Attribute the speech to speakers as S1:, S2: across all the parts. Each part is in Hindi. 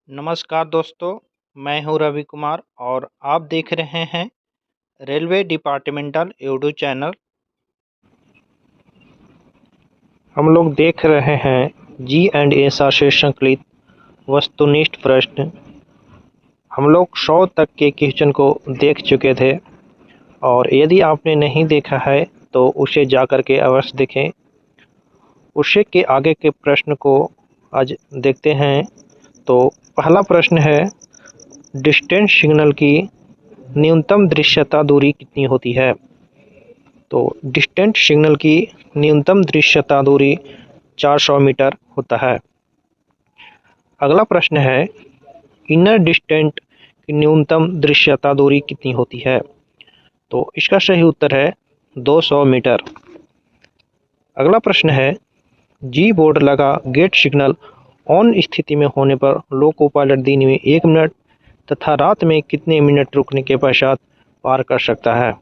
S1: नमस्कार दोस्तों, मैं हूं रवि कुमार और आप देख रहे हैं रेलवे डिपार्टमेंटल यूट्यूब चैनल। हम लोग देख रहे हैं G&S से संकलित वस्तुनिष्ठ प्रश्न। हम लोग 100 तक के क्वेश्चन को देख चुके थे और यदि आपने नहीं देखा है तो उसे जाकर के अवश्य देखें। उससे के आगे के प्रश्न को आज देखते हैं। तो पहला प्रश्न है, डिस्टेंस सिग्नल की न्यूनतम दृश्यता दूरी कितनी होती है? तो डिस्टेंस सिग्नल की न्यूनतम दृश्यता दूरी 400 मीटर होता है। अगला प्रश्न है, इनर डिस्टेंस की न्यूनतम दृश्यता दूरी कितनी होती है? तो इसका सही उत्तर है 200 मीटर। अगला प्रश्न है, जी बोर्ड लगा गेट सिग्नल ऑन स्थिति में होने पर लोको पायलट दिन में 1 मिनट तथा रात में कितने मिनट रुकने के पश्चात पार कर सकता है?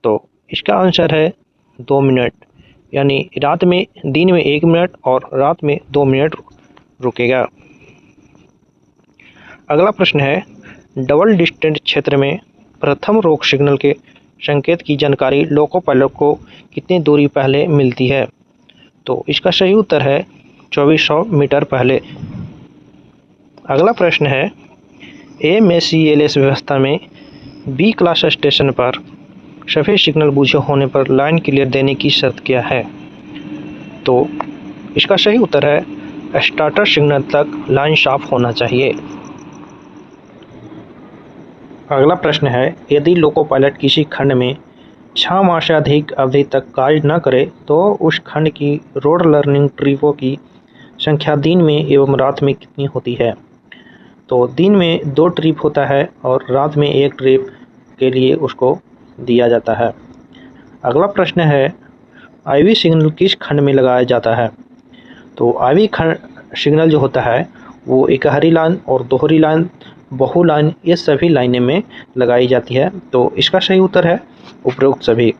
S1: तो इसका आंसर है 2 मिनट, यानी दिन में 1 मिनट और रात में 2 मिनट रुकेगा। अगला प्रश्न है, डबल डिस्टेंस क्षेत्र में प्रथम रोक सिग्नल के संकेत की जानकारी लोको पायलट को कितनी दूरी पहले मिलती है? तो इसका सही उत्तर है 2400 मीटर पहले। अगला प्रश्न है, AMACLS व्यवस्था में बी क्लास स्टेशन पर सभी सिग्नल बुझे होने पर लाइन क्लियर देने की शर्त क्या है? तो इसका सही उत्तर है स्टार्टर सिग्नल तक लाइन साफ होना चाहिए। अगला प्रश्न है, यदि लोको पायलट किसी खंड में 6 माह से अधिक अवधि तक कार्य न करे तो उस खंड की रोड लर्निंग ट्रिपों की संख्या दिन में एवं रात में कितनी होती है? तो दिन में 2 ट्रिप होता है और रात में 1 ट्रिप के लिए उसको दिया जाता है। अगला प्रश्न है, आईवी सिग्नल किस खंड में लगाया जाता है? तो आईवी सिग्नल जो होता है वो इकहरी लाइन और दोहरी लाइन, बहु लाइन, ये सभी लाइनें में लगाई जाती है। तो इसका सही उत्तर है उपरोक्त सभी।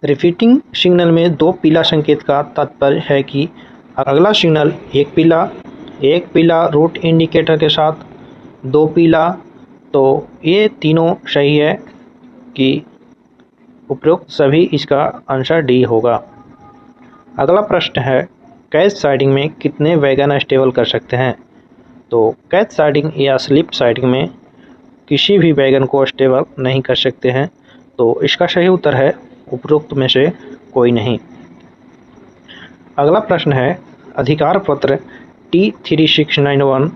S1: रिपीटिंग सिग्नल में 2 पीला संकेत का तात्पर्य है कि अगला सिग्नल एक पीला रूट इंडिकेटर के साथ 2 पीला, तो ये तीनों सही है कि उपरोक्त सभी, इसका आंसर डी होगा। अगला प्रश्न है, कैच साइडिंग में कितने वैगन स्टेबल कर सकते हैं? तो कैच साइडिंग या स्लिप साइडिंग में किसी भी वैगन को स्टेबल नहीं कर सकते हैं। तो इसका सही उत्तर है उपरोक्त में से कोई नहीं। अगला प्रश्न है, अधिकार पत्र T3691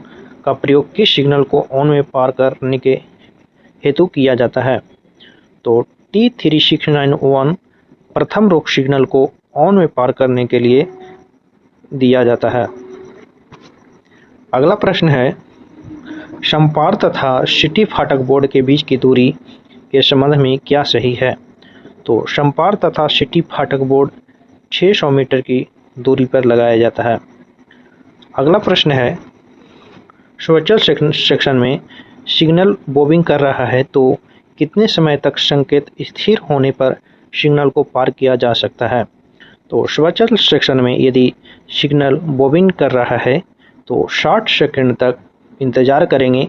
S1: का प्रयोग किस सिग्नल को ऑन में पार करने के हेतु किया जाता है? तो T3691 प्रथम रोक सिग्नल को ऑन में पार करने के लिए दिया जाता है। अगला प्रश्न है, समपार तथा सिटी फाटक बोर्ड के बीच की दूरी के संबंध में क्या सही है? तो समपार तथा सिटी फाटक बोर्ड 600 मीटर की दूरी पर लगाया जाता है। अगला प्रश्न है, स्वचल सेक्शन में सिग्नल बोबिंग कर रहा है तो कितने समय तक संकेत स्थिर होने पर सिग्नल को पार किया जा सकता है? तो स्वचल सेक्शन में यदि सिग्नल बोबिंग कर रहा है तो 60 सेकंड तक इंतज़ार करेंगे,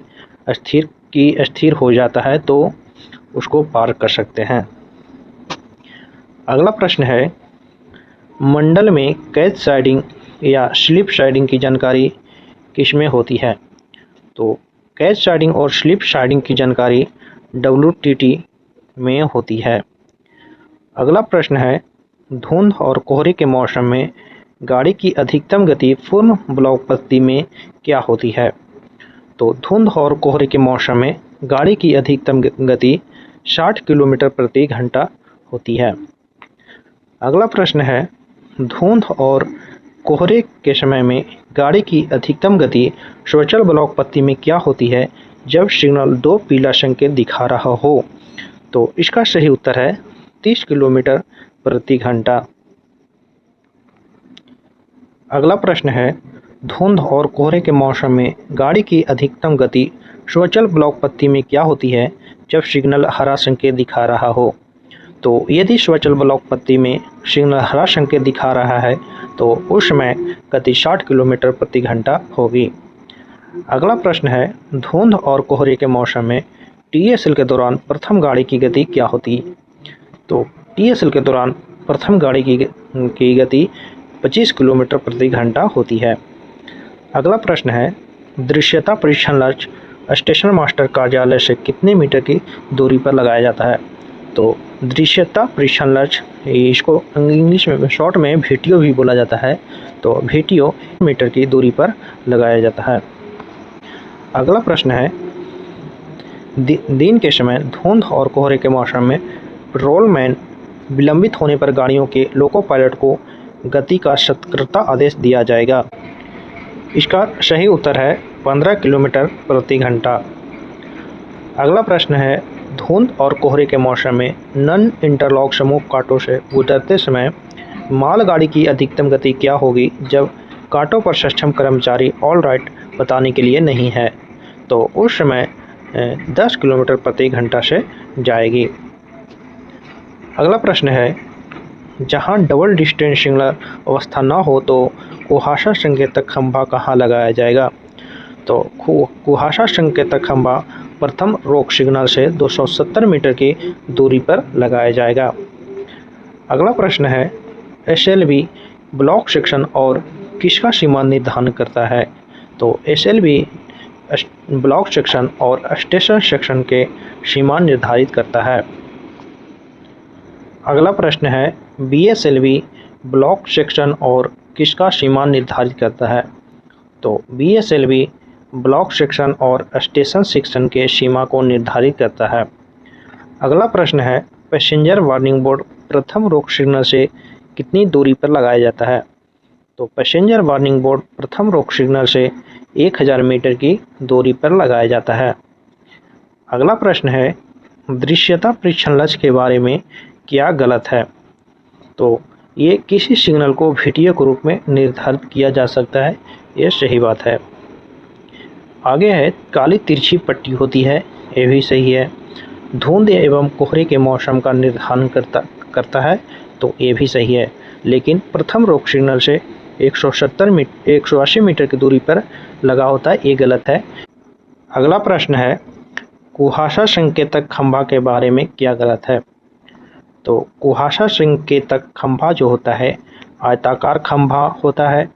S1: स्थिर हो जाता है तो उसको पार कर सकते हैं। अगला प्रश्न है, मंडल में कैच साइडिंग या स्लिप साइडिंग की जानकारी किसमें होती है? तो कैच साइडिंग और स्लिप साइडिंग की जानकारी WTT में होती है। अगला प्रश्न है, धुंध और कोहरे के मौसम में गाड़ी की अधिकतम गति पूर्ण ब्लॉक पट्टी में क्या होती है? तो धुंध और कोहरे के मौसम में गाड़ी की अधिकतम गति 60 किलोमीटर प्रति घंटा होती है। अगला प्रश्न है, धुंध और कोहरे के समय में गाड़ी की अधिकतम गति स्वचल ब्लॉक पट्टी में क्या होती है जब सिग्नल 2 पीला संकेत दिखा रहा हो? तो इसका सही उत्तर है 30 किलोमीटर प्रति घंटा। अगला प्रश्न है, धुंध और कोहरे के मौसम में गाड़ी की अधिकतम गति स्वचल ब्लॉक पट्टी में क्या होती है जब सिग्नल हरा संकेत दिखा रहा हो? तो यदि स्वचल ब्लॉक पट्टी में सिग्नल हरा संकेत दिखा रहा है तो उस समय गति 60 किलोमीटर प्रति घंटा होगी। अगला प्रश्न है, धुंध और कोहरे के मौसम में टीएसएल के दौरान प्रथम गाड़ी की गति क्या होती? तो टीएसएल के दौरान प्रथम गाड़ी की गति 25 किलोमीटर प्रति घंटा होती है। अगला प्रश्न है, दृश्यता परीक्षण लक्ष्य स्टेशन मास्टर कार्यालय से कितने मीटर की दूरी पर लगाया जाता है? तो दृश्यता परीक्षण लक्ष्य, इसको इंग्लिश में शॉर्ट में वीटीओ भी बोला जाता है, तो वीटीओ मीटर की दूरी पर लगाया जाता है। अगला प्रश्न है, दिन के समय धुंध और कोहरे के मौसम में पेट्रोलमैन विलंबित होने पर गाड़ियों के लोको पायलट को गति का सतर्कता आदेश दिया जाएगा। इसका सही उत्तर है 15 किलोमीटर प्रति घंटा। अगला प्रश्न है, धुंध और कोहरे के मौसम में नन इंटरलॉक समूह कांटों से गुजरते समय मालगाड़ी की अधिकतम गति क्या होगी जब कांटों पर सक्षम कर्मचारी ऑल राइट बताने के लिए नहीं है? तो उस समय 10 किलोमीटर प्रति घंटा से जाएगी। अगला प्रश्न है, जहां डबल डिस्टेंस सिग्नल अवस्था न हो तो कुहासा संकेतक खंभा कहाँ लगाया जाएगा? तो कुहासा संकेतक खंभा प्रथम रोक सिग्नल से 270 मीटर की दूरी पर लगाया जाएगा। अगला प्रश्न है, एसएलवी ब्लॉक सेक्शन और किसका सीमा निर्धारण करता है? तो एसएलवी ब्लॉक सेक्शन और स्टेशन सेक्शन के सीमा निर्धारित करता है। अगला प्रश्न है, बीएसएलवी ब्लॉक सेक्शन और किसका सीमा निर्धारित करता है? तो बीएसएलवी ब्लॉक सेक्शन और स्टेशन सेक्शन के सीमा को निर्धारित करता है। अगला प्रश्न है, पैसेंजर वार्निंग बोर्ड प्रथम रोक सिग्नल से कितनी दूरी पर लगाया जाता है? तो पैसेंजर वार्निंग बोर्ड प्रथम रोक सिग्नल से 1000 मीटर की दूरी पर लगाया जाता है। अगला प्रश्न है, दृश्यता परीक्षण लक्ष्य के बारे में क्या गलत है? तो ये किसी सिग्नल को वीटीओ के रूप में निर्धारित किया जा सकता है, ये सही बात है। आगे है, काली तिरछी पट्टी होती है, ये भी सही है। धुंध एवं कोहरे के मौसम का निर्धारण करता है, तो ये भी सही है, लेकिन प्रथम रोक सिग्नल से 180 मीटर की दूरी पर लगा होता है, ये गलत है। अगला प्रश्न है, कुहासा संकेतक खंभा के बारे में क्या गलत है? तो कुहासा संकेतक खंभा जो होता है आयताकार खंभा होता है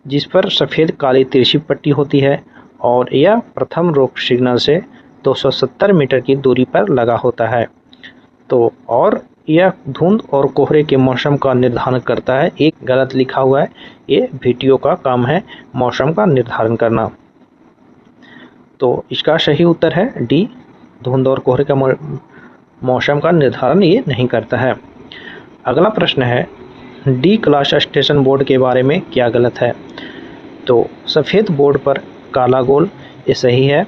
S1: जिस पर सफ़ेद काली तिरछी पट्टी होती है और यह प्रथम रोक सिग्नल से 270 मीटर की दूरी पर लगा होता है। तो और यह धुंध और कोहरे के मौसम का निर्धारण करता है, एक गलत लिखा हुआ है, ये वीटीओ का काम है मौसम का निर्धारण करना। तो इसका सही उत्तर है डी, धुंध और कोहरे का मौसम का निर्धारण ये नहीं करता है। अगला प्रश्न है, डी क्लास स्टेशन बोर्ड के बारे में क्या गलत है? तो सफ़ेद बोर्ड पर काला गोल, ये सही है।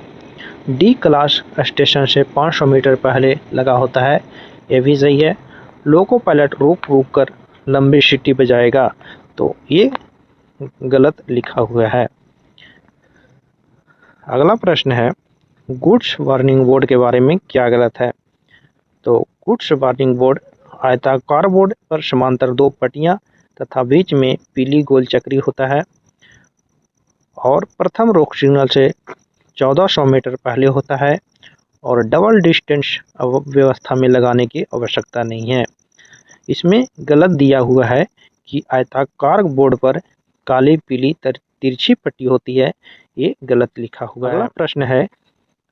S1: डी क्लास स्टेशन से 500 मीटर पहले लगा होता है, ये भी सही है। लोको पायलट रुक कर लंबी सीटी बजाएगा, तो ये गलत लिखा हुआ है। अगला प्रश्न है, गुड्स वार्निंग बोर्ड के बारे में क्या गलत है? तो गुड्स वार्निंग बोर्ड आयताकार बोर्ड पर समांतर 2 पट्टियां तथा बीच में पीली गोल चक्री होता है और प्रथम रोक सिग्नल से 1400 मीटर पहले होता है और डबल डिस्टेंस व्यवस्था में लगाने की आवश्यकता नहीं है। इसमें गलत दिया हुआ है कि आयताकार बोर्ड पर काली पीली तिरछी पट्टी होती है, ये गलत लिखा हुआ है। अगला प्रश्न है,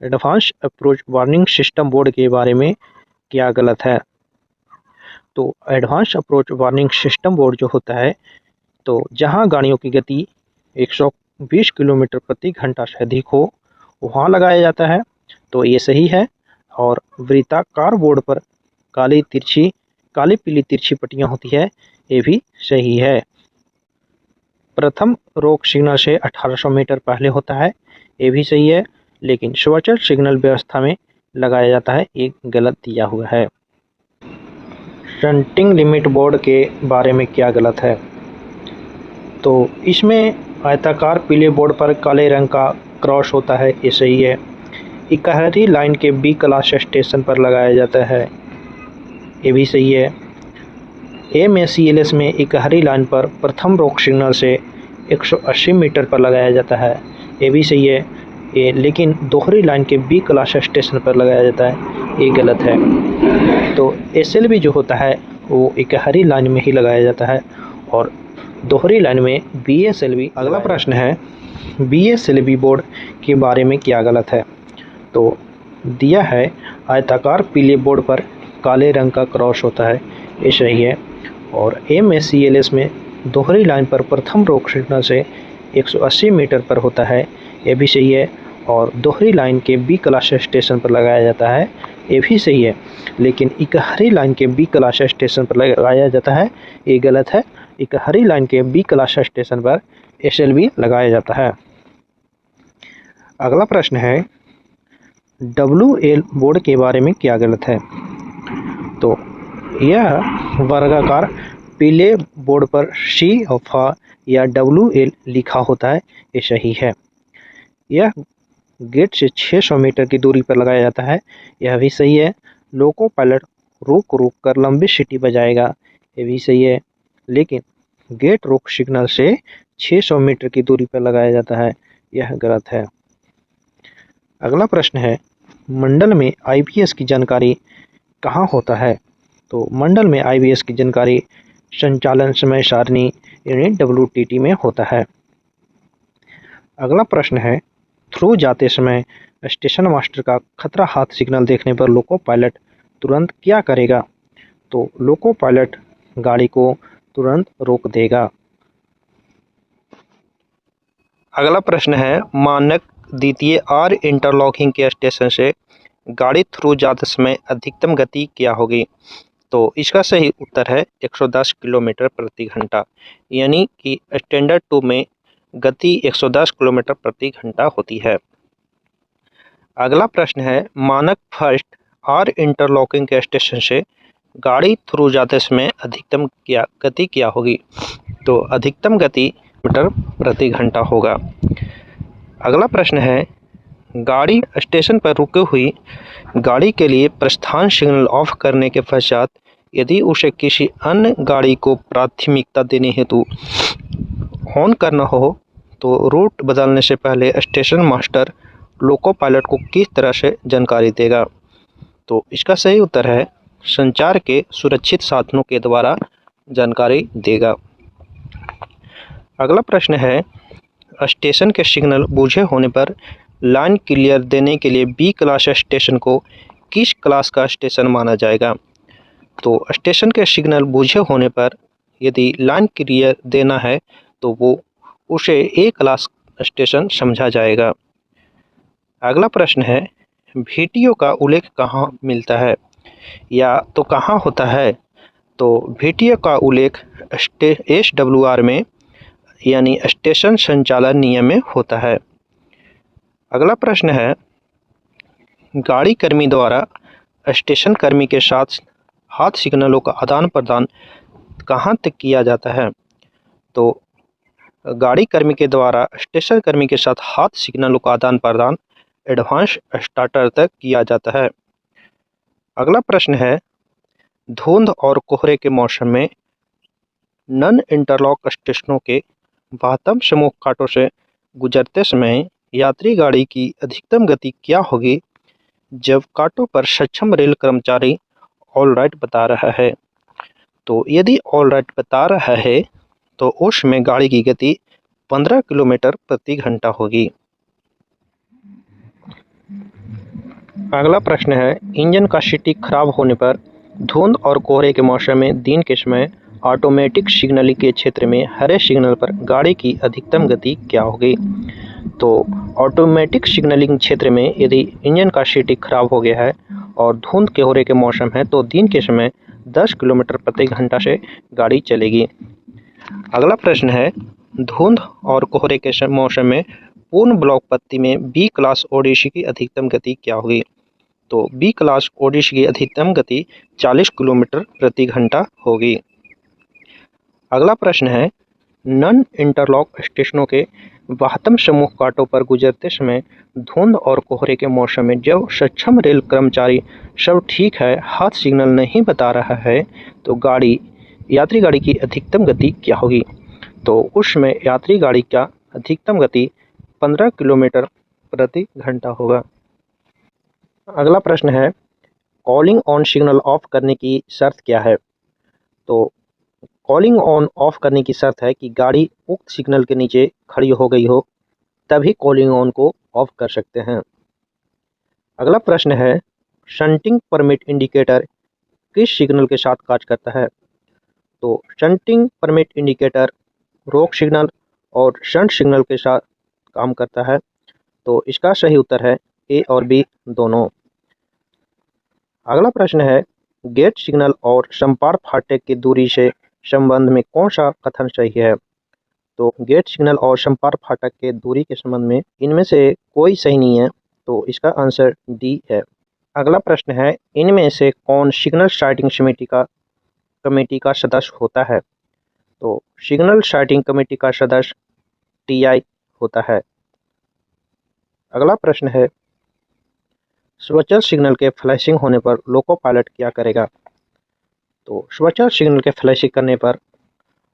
S1: advance approach warning system board के बारे में क्या गलत है? तो advance approach warning system board जो होता है, तो जहां गाड़ियों की गति 120 किलोमीटर प्रति घंटा से अधिक हो वहां लगाया जाता है, तो ये सही है। और वृत्ताकार बोर्ड पर काली पीली तिरछी पट्टियां होती है, ये भी सही है। प्रथम रोक सिग्नल से 1800 मीटर पहले होता है, ये भी सही है, लेकिन स्वचालित सिग्नल व्यवस्था में लगाया जाता है, ये गलत दिया हुआ है। शंटिंग लिमिट बोर्ड के बारे में क्या गलत है? तो इसमें आयताकार पीले बोर्ड पर काले रंग का क्रॉस होता है, ये सही है। इकहरी लाइन के बी क्लास स्टेशन पर लगाया जाता है, ये भी सही है। MACLS में इकहरी लाइन पर प्रथम रोक सिग्नल से 180 मीटर पर लगाया जाता है, ये भी सही है। लेकिन दोहरी लाइन के बी क्लास स्टेशन पर लगाया जाता है, ये गलत है। तो एसएलवी जो होता है वो एक हरी लाइन में ही लगाया जाता है और दोहरी लाइन में बीएसएलवी। अगला प्रश्न है, बीएसएलवी बोर्ड के बारे में क्या गलत है? तो दिया है आयताकार पीले बोर्ड पर काले रंग का क्रॉस होता है, ये सही है। और एमएससीएलएस में दोहरी लाइन पर प्रथम रोक सिग्नल से 180 मीटर पर होता है, ये भी सही है। और दोहरी लाइन के बी क्लास स्टेशन पर लगाया जाता है, ये भी सही है। लेकिन इकहरी लाइन के बी क्लास स्टेशन पर लगाया जाता है, ये गलत है। इकहरी लाइन के बी क्लास स्टेशन पर एसएलवी लगाया जाता है। अगला प्रश्न है, डब्ल्यूएल बोर्ड के बारे में क्या गलत है? तो यह वर्गाकार पीले बोर्ड पर सी अल्फा या WL लिखा होता है, ये सही है। यह गेट से 600 मीटर की दूरी पर लगाया जाता है, यह भी सही है। लोको पायलट रुक कर लंबी सीटी बजाएगा, ये भी सही है। लेकिन गेट रोक सिग्नल से 600 मीटर की दूरी पर लगाया जाता है, यह गलत है। अगला प्रश्न है, मंडल में IBS की जानकारी कहाँ होता है? तो मंडल में IBS की जानकारी संचालन समय सारणी यानी WTT में होता है। अगला प्रश्न है, थ्रू जाते समय स्टेशन मास्टर का खतरा हाथ सिग्नल देखने पर लोको पायलट तुरंत क्या करेगा? तो लोको पायलट गाड़ी को तुरंत रोक देगा। अगला प्रश्न है, मानक द्वितीय R इंटरलॉकिंग के स्टेशन से गाड़ी थ्रू जाते समय अधिकतम गति क्या होगी? तो इसका सही उत्तर है 110 किलोमीटर प्रति घंटा, यानी कि स्टैंडर्ड 2 में गति 110 किलोमीटर प्रति घंटा होती है। अगला प्रश्न है, मानक फर्स्ट R इंटरलॉकिंग के स्टेशन से गाड़ी थ्रू जाते समय अधिकतम गति क्या होगी? तो अधिकतम गति मीटर प्रति घंटा होगा। अगला प्रश्न है, गाड़ी स्टेशन पर रुकी हुई गाड़ी के लिए प्रस्थान सिग्नल ऑफ करने के पश्चात यदि उसे किसी अन्य गाड़ी को प्राथमिकता देने हेतु हॉर्न करना हो तो रूट बदलने से पहले स्टेशन मास्टर लोको पायलट को किस तरह से जानकारी देगा? तो इसका सही उत्तर है संचार के सुरक्षित साधनों के द्वारा जानकारी देगा। अगला प्रश्न है, स्टेशन के सिग्नल बूझे होने पर लाइन क्लियर देने के लिए बी क्लास स्टेशन को किस क्लास का स्टेशन माना जाएगा? तो स्टेशन के सिग्नल बूझे होने पर यदि लाइन क्लियर देना है तो वो उसे ए क्लास स्टेशन समझा जाएगा। अगला प्रश्न है, VTO का उल्लेख कहाँ मिलता है या तो कहाँ होता है? तो VTO का उल्लेख SWR में यानी स्टेशन संचालन नियम में होता है। अगला प्रश्न है, गाड़ी कर्मी द्वारा स्टेशन कर्मी के साथ हाथ सिग्नलों का आदान प्रदान कहाँ तक किया जाता है? तो गाड़ी कर्मी के द्वारा स्टेशन कर्मी के साथ हाथ सिग्नलों का आदान प्रदान एडवांस स्टार्टर तक किया जाता है। अगला प्रश्न है, धुंध और कोहरे के मौसम में नन इंटरलॉक स्टेशनों के बाहत्तम समूह कांटों से गुजरते समय यात्री गाड़ी की अधिकतम गति क्या होगी जब कांटों पर सक्षम रेल कर्मचारी ऑल राइट बता रहा है? तो यदि ऑल राइट बता रहा है तो उसमें गाड़ी की गति 15 किलोमीटर प्रति घंटा होगी। अगला प्रश्न है, इंजन का सीटी खराब होने पर धुंध और कोहरे के मौसम में दिन के समय ऑटोमेटिक सिग्नलिंग के क्षेत्र में हरे सिग्नल पर गाड़ी की अधिकतम गति क्या होगी? तो ऑटोमेटिक सिग्नलिंग क्षेत्र में यदि इंजन का सीटी खराब हो गया है और धुंध कोहरे के मौसम है तो दिन के समय 10 किलोमीटर प्रति घंटा से गाड़ी चलेगी। अगला प्रश्न है, धुंध और कोहरे के मौसम में पूर्ण ब्लॉक पत्ती में बी क्लास ओडिसी की अधिकतम गति क्या होगी? तो बी क्लास ओडिसी की अधिकतम गति 40 किलोमीटर प्रति घंटा होगी। अगला प्रश्न है, नन इंटरलॉक स्टेशनों के बाहत्तम समूह कांटों पर गुजरते समय धुंध और कोहरे के मौसम में जब सक्षम रेल कर्मचारी सब ठीक है हाथ सिग्नल नहीं बता रहा है तो यात्री गाड़ी की अधिकतम गति क्या होगी? तो उसमें यात्री गाड़ी का अधिकतम गति 15 किलोमीटर प्रति घंटा होगा। अगला प्रश्न है, कॉलिंग ऑन सिग्नल ऑफ करने की शर्त क्या है? तो कॉलिंग ऑन ऑफ करने की शर्त है कि गाड़ी उक्त सिग्नल के नीचे खड़ी हो गई हो, तभी कॉलिंग ऑन को ऑफ कर सकते हैं। अगला प्रश्न है, शंटिंग परमिट इंडिकेटर किस सिग्नल के साथ कार्य करता है? तो शंटिंग परमिट इंडिकेटर रोक सिग्नल और शंट सिग्नल के साथ काम करता है। तो इसका सही उत्तर है ए और बी दोनों। अगला प्रश्न है, गेट सिग्नल और संपार फाटक की दूरी से संबंध में कौन सा कथन सही है? तो गेट सिग्नल और संपार फाटक के दूरी के संबंध में इनमें से कोई सही नहीं है, तो इसका आंसर डी है। अगला प्रश्न है, इनमें से कौन सिग्नल साइटिंग कमेटी का सदस्य होता है? तो सिग्नल साइटिंग कमेटी का सदस्य टीआई होता है। अगला प्रश्न है, स्वचल सिग्नल के फ्लैशिंग होने पर लोको पायलट क्या करेगा? तो स्वचल सिग्नल के फ्लैशिंग करने पर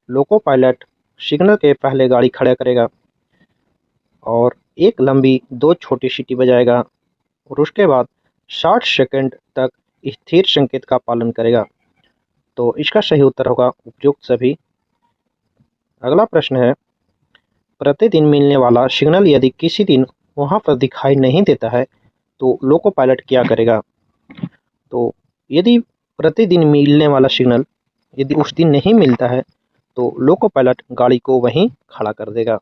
S1: लोको पायलट सिग्नल के पहले गाड़ी खड़ा करेगा और एक लंबी 2 छोटी सीटी बजाएगा और उसके बाद 60 सेकंड तक स्थिर संकेत का पालन करेगा। तो इसका सही उत्तर होगा उपयुक्त सभी। अगला प्रश्न है, प्रतिदिन मिलने वाला सिग्नल यदि किसी दिन वहां पर दिखाई नहीं देता है तो लोको पायलट क्या करेगा? तो यदि प्रतिदिन मिलने वाला सिग्नल यदि उस दिन नहीं मिलता है तो लोको पायलट गाड़ी को वहीं खड़ा कर देगा।